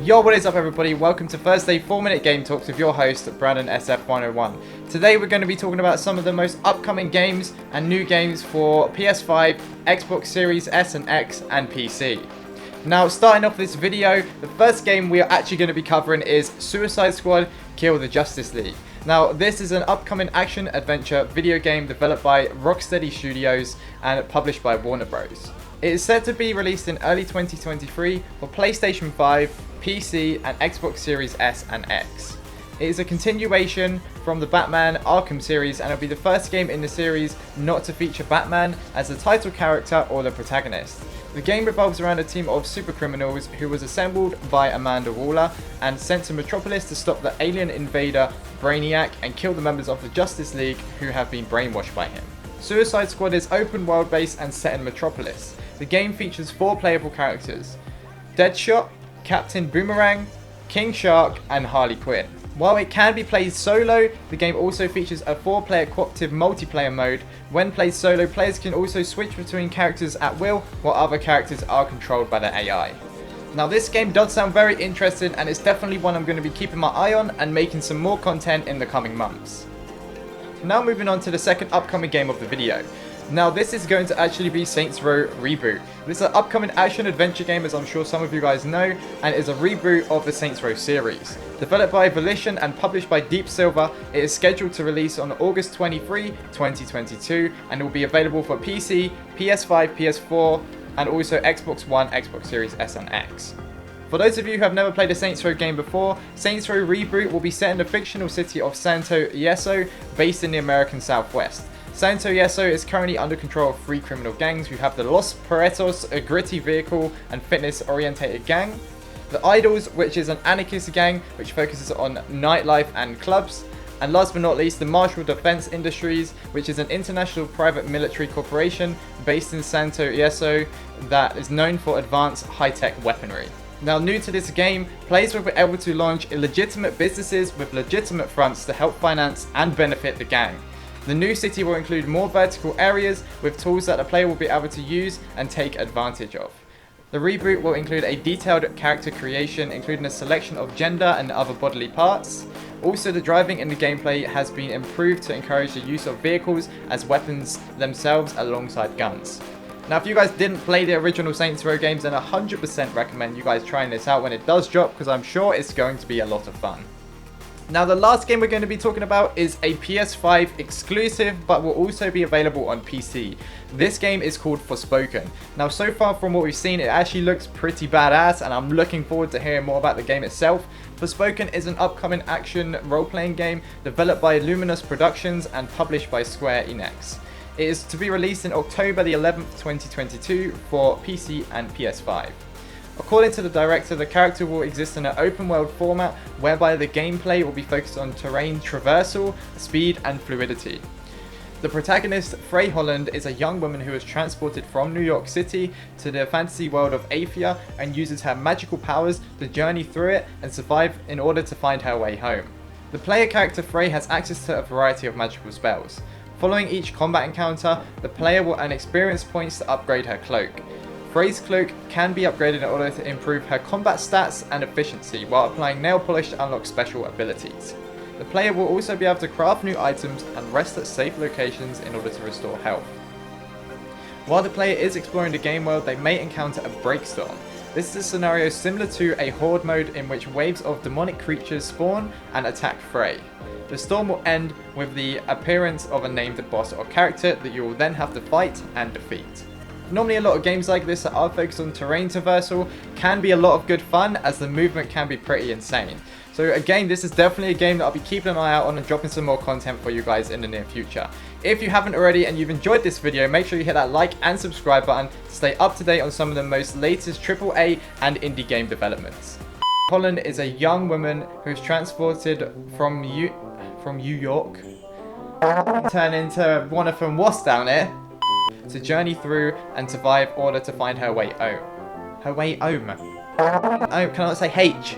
Yo, what is up everybody? Welcome to Thursday 4-Minute Game Talks with your host, Brandon SF101. Today we're going to be talking about some of the most upcoming games and new games for PS5, Xbox Series S and X, and PC. Now, starting off this video, the first game we are actually going to be covering is Suicide Squad Kill the Justice League. Now, this is an upcoming action-adventure video game developed by Rocksteady Studios and published by Warner Bros. It is set to be released in early 2023 for PlayStation 5, PC, and Xbox Series S and X. It is a continuation from the Batman Arkham series and will be the first game in the series not to feature Batman as the title character or the protagonist. The game revolves around a team of supercriminals who was assembled by Amanda Waller and sent to Metropolis to stop the alien invader Brainiac and kill the members of the Justice League who have been brainwashed by him. Suicide Squad is open world based and set in Metropolis. The game features 4 playable characters: Deadshot, Captain Boomerang, King Shark, and Harley Quinn. While it can be played solo, the game also features a 4-player cooperative multiplayer mode. When played solo, players can also switch between characters at will, while other characters are controlled by the AI. Now, this game does sound very interesting, and it's definitely one I'm going to be keeping my eye on and making some more content in the coming months. Now moving on to the second upcoming game of the video. Now, this is going to actually be Saints Row Reboot. This is an upcoming action-adventure game, as I'm sure some of you guys know, and is a reboot of the Saints Row series. Developed by Volition and published by Deep Silver, it is scheduled to release on August 23, 2022, and it will be available for PC, PS5, PS4, and also Xbox One, Xbox Series S and X. For those of you who have never played a Saints Row game before, Saints Row Reboot will be set in the fictional city of Santo Yeso, based in the American Southwest. Santo Yeso is currently under control of 3 criminal gangs who have the Los Perretos, a gritty vehicle and fitness-orientated gang, the Idols, which is an anarchist gang which focuses on nightlife and clubs, and last but not least, the Marshall Defense Industries, which is an international private military corporation based in Santo Yeso that is known for advanced high-tech weaponry. Now, new to this game, players will be able to launch illegitimate businesses with legitimate fronts to help finance and benefit the gang. The new city will include more vertical areas with tools that the player will be able to use and take advantage of. The reboot will include a detailed character creation, including a selection of gender and other bodily parts. Also, the driving in the gameplay has been improved to encourage the use of vehicles as weapons themselves alongside guns. Now, if you guys didn't play the original Saints Row games, then I 100% recommend you guys trying this out when it does drop, because I'm sure it's going to be a lot of fun. Now, the last game we're going to be talking about is a PS5 exclusive, but will also be available on PC. This game is called Forspoken. Now, so far from what we've seen, it actually looks pretty badass, and I'm looking forward to hearing more about the game itself. Forspoken is an upcoming action role-playing game developed by Luminous Productions and published by Square Enix. It is to be released in October the 11th, 2022 for PC and PS5. According to the director, the character will exist in an open world format whereby the gameplay will be focused on terrain traversal, speed, and fluidity. The protagonist, Frey Holland, is a young woman who is transported from New York City to the fantasy world of Athia and uses her magical powers to journey through it and survive in order to find her way home. The player character Frey has access to a variety of magical spells. Following each combat encounter, the player will earn experience points to upgrade her cloak. Frey's cloak can be upgraded in order to improve her combat stats and efficiency while applying nail polish to unlock special abilities. The player will also be able to craft new items and rest at safe locations in order to restore health. While the player is exploring the game world, they may encounter a breakstorm. This is a scenario similar to a horde mode in which waves of demonic creatures spawn and attack Frey. The storm will end with the appearance of a named boss or character that you will then have to fight and defeat. Normally, a lot of games like this that are focused on terrain traversal can be a lot of good fun, as the movement can be pretty insane. So again, this is definitely a game that I'll be keeping an eye out on and dropping some more content for you guys in the near future. If you haven't already and you've enjoyed this video, make sure you hit that like and subscribe button to stay up to date on some of the most latest AAA and indie game developments. Holland is a young woman who is transported from New York, turn into one of them was down here, to journey through and survive in order to find her way home. Her way home. I cannot say H.